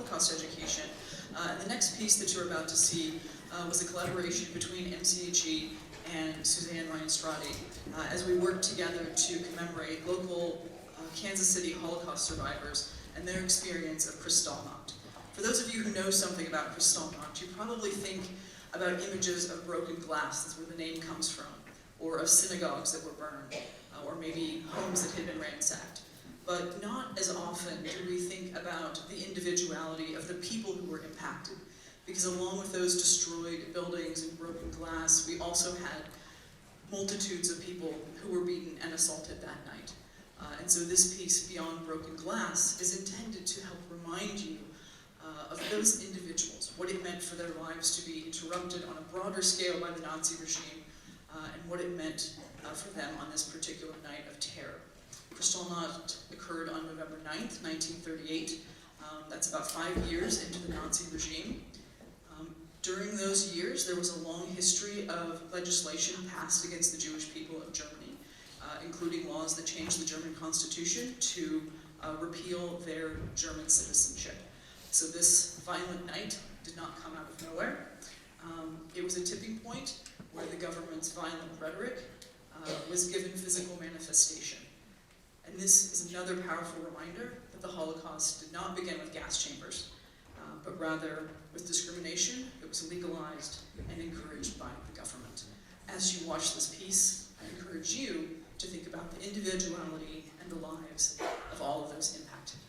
Holocaust education. And the next piece that you're about to see was a collaboration between MCHE and Suzanne Ryanstrati as we worked together to commemorate local Kansas City Holocaust survivors and their experience of Kristallnacht. For those of you who know something about Kristallnacht, you probably think about images of broken glass, that's where the name comes from, or of synagogues that were burned, or maybe homes that had been ransacked. But not as often do we think about the individuality of the people who were impacted, because along with those destroyed buildings and broken glass, we also had multitudes of people who were beaten and assaulted that night. And so this piece, Beyond Broken Glass, is intended to help remind you of those individuals, what it meant for their lives to be interrupted on a broader scale by the Nazi regime, and what it meant for them on this particular night of terror. Kristallnacht occurred on November 9th, 1938. That's about 5 years into the Nazi regime. During those years, there was a long history of legislation passed against the Jewish people of Germany, including laws that changed the German constitution to repeal their German citizenship. So this violent night did not come out of nowhere. It was a tipping point where the government's violent rhetoric was given physical manifestation. And this is another powerful reminder that the Holocaust did not begin with gas chambers, but rather with discrimination that was legalized and encouraged by the government. As you watch this piece, I encourage you to think about the individuality and the lives of all of those impacted.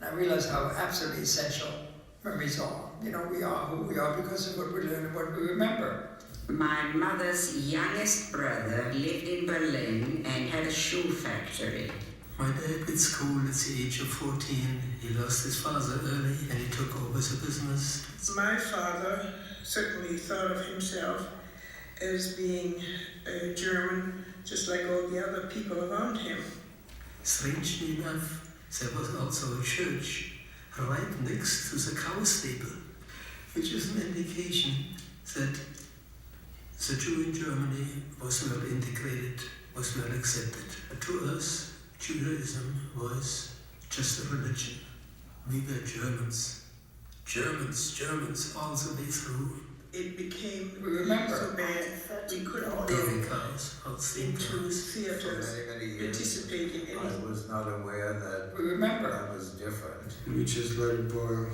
I realize how absolutely essential memories are. You know, we are who we are because of what we learn and what we remember. My mother's youngest brother lived in Berlin and had a shoe factory. My dad quit school at the age of 14. He lost his father early and he took over the business. My father certainly thought of himself as being German, just like all the other people around him. Strangely enough, there was also a church right next to the cow stable, which is an indication that the Jew in Germany was well integrated, was well accepted. To us, Judaism was just a religion. We were Germans, all the way through. It became Remember. so bad we couldn't go Dairy cows, into theaters, For many years, participate in I any. was not aware that Remember. I was different. We just let it boil.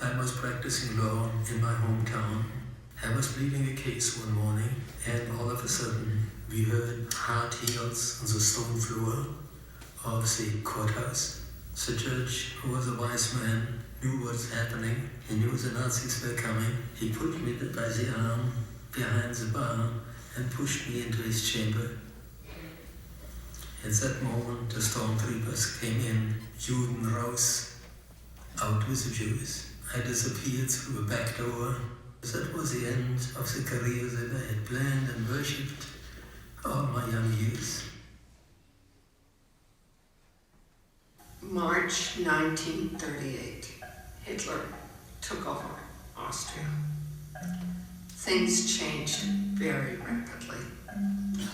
I was practicing law in my hometown. I was pleading a case one morning, and all of a sudden we heard hard heels on the stone floor of the courthouse. The judge, who was a wise man, knew what's happening. He knew the Nazis were coming. He put me by the arm behind the bar and pushed me into his chamber. At that moment, the stormtroopers came in, Juden raus, out with the Jews. I disappeared through a back door. That was the end of the career that I had planned and worshipped all my young years. March 1938. Hitler took over Austria. Things changed very rapidly.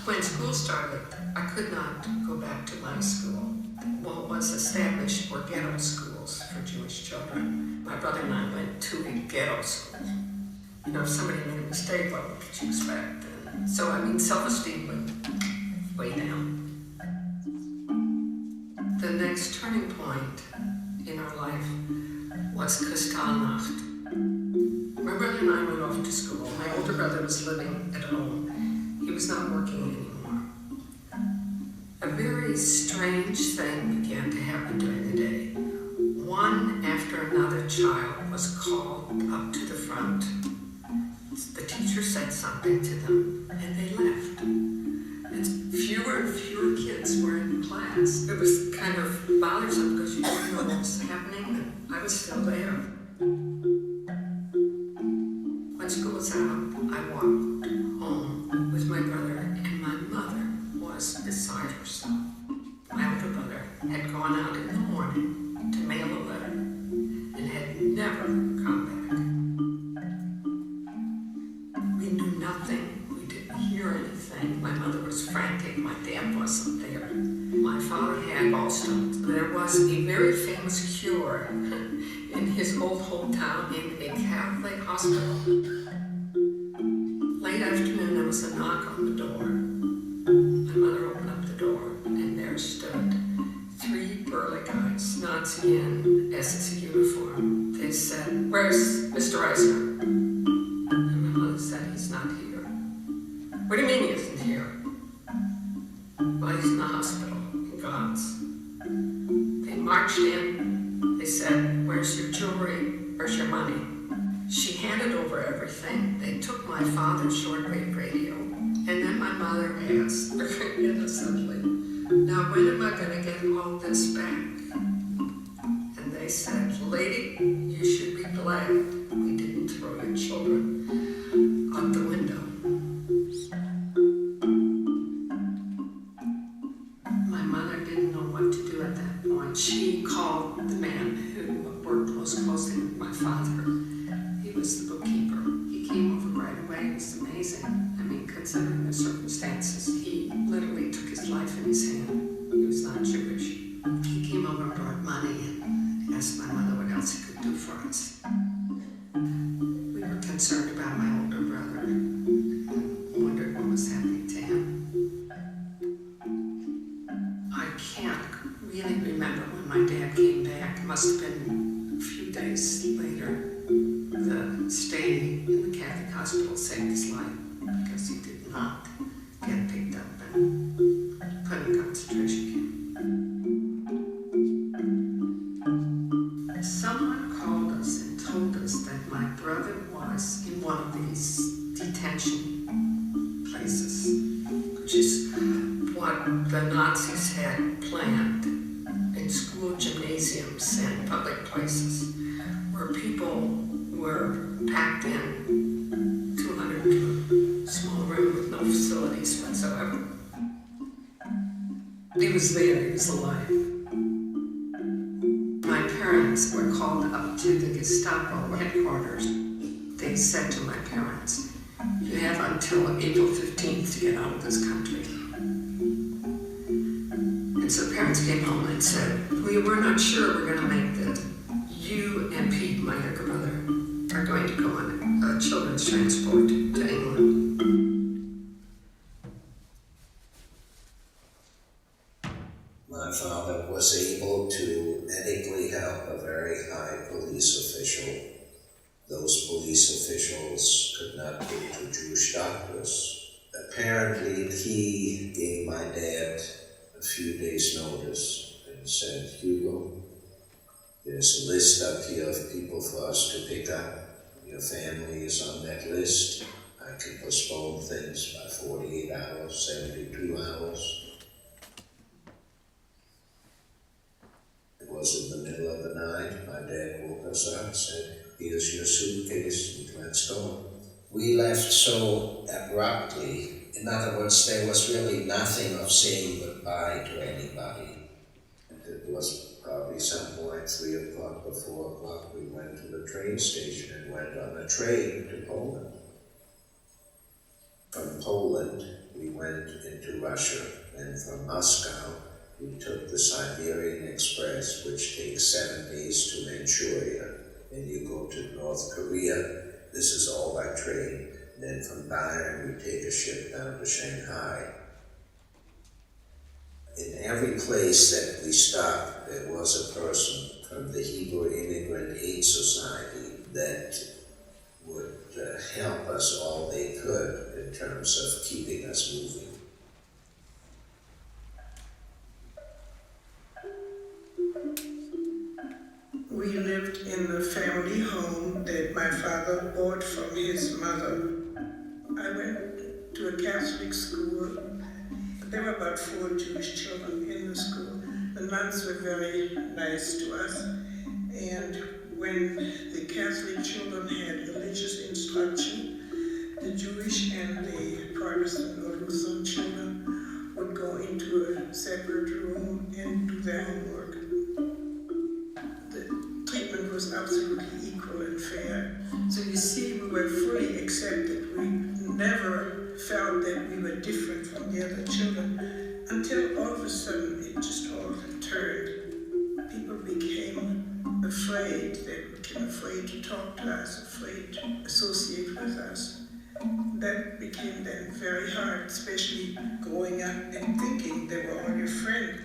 When school started, I could not go back to my school. What was established were ghetto schools for Jewish children. My brother and I went to a ghetto school. You know, if somebody made a mistake, what could you expect? And so, self-esteem went way down. The next turning point in our life was Kristallnacht. My brother and I went off to school. My older brother was living at home. He was not working anymore. A very strange thing began to happen during the day. One after another child was called up to the front. The teacher said something to them, and they left. And fewer and fewer kids were in class. It was kind of bothersome because you didn't know what was happening, and I was still there. When school was out, I walked home with my brother, and my mother was beside herself. My older brother had gone out in the morning to mail a letter and had never come back. We knew nothing. We didn't hear anything. My mother was frantic. My dad wasn't there. My father had gallstones. There was a very famous cure in his old hometown in a Catholic hospital. Late afternoon, there was a knock on the door. My mother opened up the door, and there stood 3 burly guys, Nazi in SS uniform. They said, "Where's Mr. Eisner?" And my mother said, "He's not here." "What do you mean he isn't here?" "Well, he's in the hospital, in God's." They marched in. They said, "Where's your jewelry? Where's your money?" She handed over everything. They took my father's shortwave radio. And then my mother asked, very innocently, "Now when am I going to get all this back?" And they said, "Lady, you should be glad we didn't throw your children out the window." My mother didn't know what to do at that point. She called the man who worked most closely with my father. He was the bookkeeper. He came over right away. It was amazing. Considering the circumstances, he literally took his life in his hand. He was not Jewish. He came over and brought money and asked my mother what else he could do for us. We were concerned about my older brother and wondered what was happening to him. I can't really remember when my dad came back. It must have been a few days later. The stay in the Catholic hospital saved his life, because he did not get picked up and put in a concentration camp. Someone called us and told us that my brother was in one of these detention places, which is what the Nazis had planned in school gymnasiums and public places, where people were packed in 200 to a small room with no facilities whatsoever. He was there, he was alive. My parents were called up to the Gestapo headquarters. They said to my parents, "You have until April 15th to get out of this country." And so parents came home and said, "We're not sure we're going to make it. You and Pete, my younger brother, are going to go on a children's transport to England." My father was able to medically help a very high police official. Those police officials could not get to Jewish doctors. Apparently, he gave my dad a few days' notice and said, "Hugo, there's a list up here of people for us to pick up. Your family is on that list. I can postpone things by 48 hours, 72 hours. It was in the middle of the night. My dad woke us up and said, "Here's your suitcase, and let's go." We left so abruptly. In other words, there was really nothing of saying goodbye to anybody. It was probably some point, 3 o'clock or 4 o'clock, we went to the train station and went on a train to Poland. From Poland, we went into Russia, and from Moscow, we took the Siberian Express, which takes 7 days to Manchuria. And you go to North Korea. This is all by train. And then from Bayern, we take a ship down to Shanghai. In every place that we stopped, there was a person from the Hebrew Immigrant Aid Society that would help us all they could in terms of keeping us moving. We lived in the family home that my father bought from his mother. I went to a Catholic school. There were about 4 Jewish children in the school. The nuns were very nice to us. And when the Catholic children had religious instruction, the Jewish and the Protestant or Lutheran children would go into a separate room and do their homework. The treatment was absolutely equal and fair. So you see, we were fully accepted. We never felt that we were different from the other children until all of a sudden it just all turned. People became afraid. They became afraid to talk to us, afraid to associate with us. That became then very hard, especially growing up and thinking they were all your friend.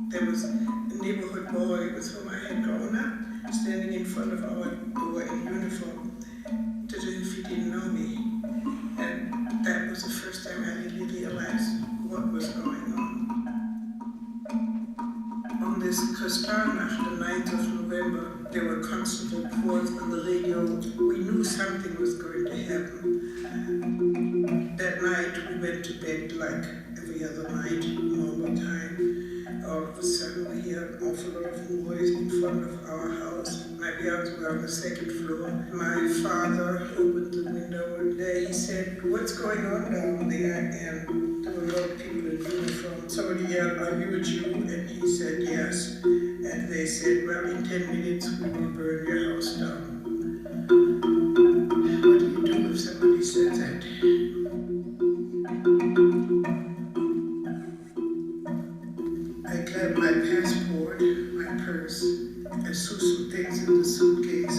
There was a neighborhood boy with whom I had grown up, standing in front of our door in uniform, as if he didn't know me. And that was the first time I really realized what was going on. On this Kristallnacht, the 9th of November, there were constant reports on the radio. We knew something was going to happen. That night, we went to bed like every other night, normal time. All of a sudden, we hear an awful lot of noise in front of our house. My parents were on the 2nd floor. My father opened the window and he said, "What's going on down there?" And there were a lot of people in uniform. Somebody yelled, "Are you a Jew?" And he said, "Yes." And they said, "Well, in 10 minutes we will burn your house down." What do you do if somebody says that? I grabbed my passport, my purse, I threw some things in the suitcase.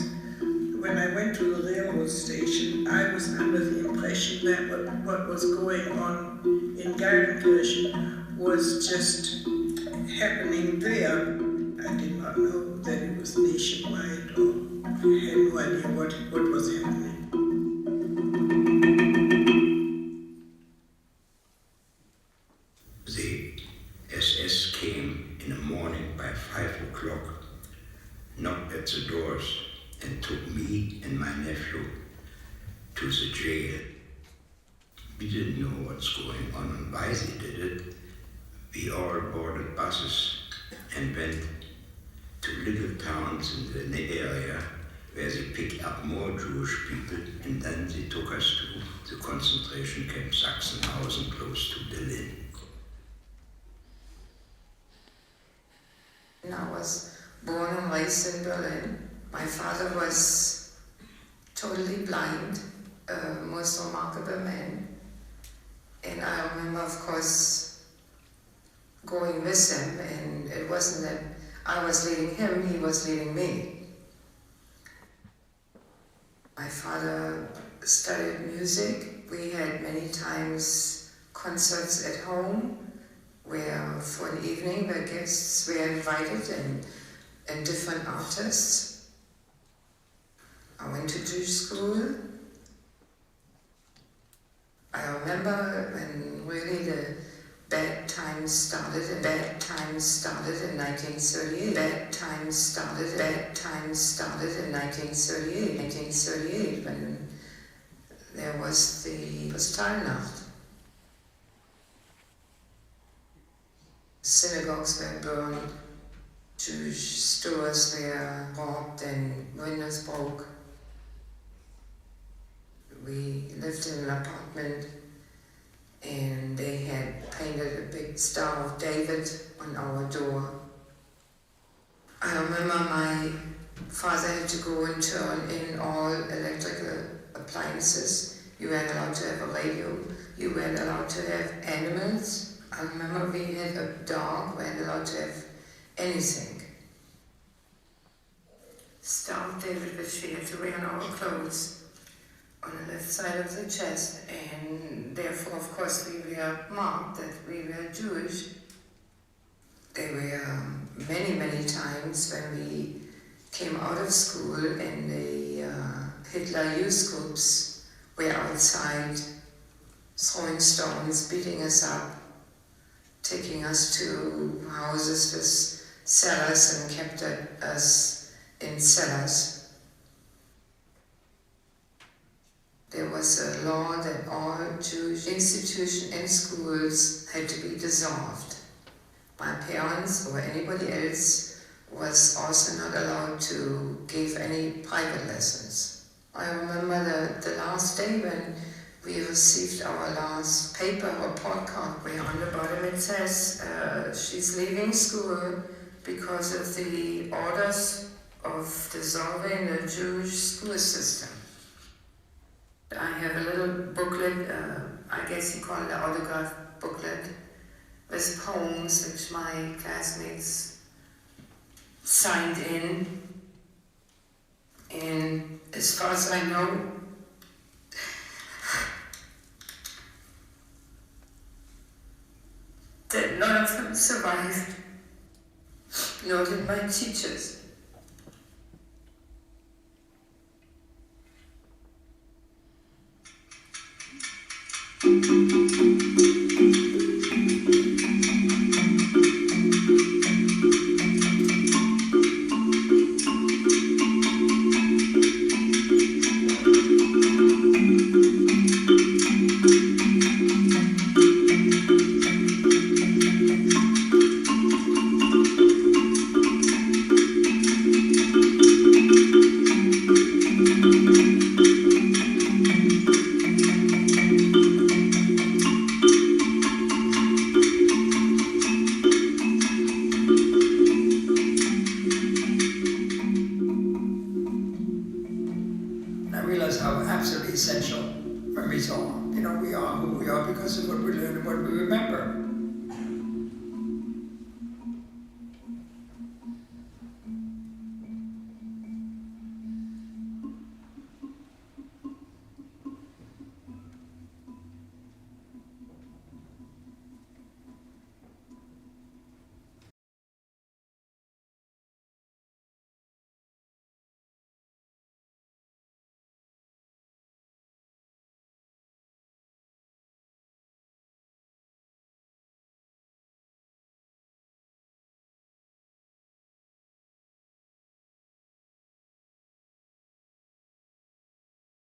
When I went to the railroad station, I was under the impression that what was going on in Gardenkirchen was just happening there. I did not know that it was nationwide, or I had no idea what was happening. The SS came in the morning by 5 o'clock, knocked at the doors and took me and my nephew to the jail. We didn't know what's going on and why they did it. We all boarded buses and went to little towns in the area where they picked up more Jewish people, and then they took us to the concentration camp Sachsenhausen, close to Berlin. I was born and raised in Berlin. My father was totally blind, a most remarkable man. And I remember, of course, going with him, and it wasn't that I was leading him, he was leading me. My father studied music. We had many times concerts at home where for an evening the guests were invited and different artists. I went to Jewish school. I remember when really the bad times started in 1938. Bad times started in 1938 when there was the Kristallnacht. Synagogues were burned, Jewish stores were robbed and windows broke. We lived in an apartment and they had painted a big Star of David on our door. I remember my father had to go and turn in all electrical appliances You weren't allowed to have a radio. You weren't allowed to have animals. I remember we had a dog. We weren't allowed to have anything. Started with we had to wear our clothes on the left side of the chest, and therefore, of course, we were marked that we were Jewish. There were many times when we came out of school and the Hitler youth groups were outside throwing stones, beating us up, taking us to houses with cellars and kept us in cellars. There was a law that all Jewish institutions and schools had to be dissolved. My parents or anybody else was also not allowed to give any private lessons. I remember the last day when we received our last paper report card where on the bottom it says she's leaving school because of the orders of dissolving the Jewish school system. I have a little booklet, I guess you call it an autograph booklet, with poems which my classmates signed in. And as far as I know, that none of them survived, nor did my teachers. Essential memories are. You know, we are who we are because of what we learn and what we remember.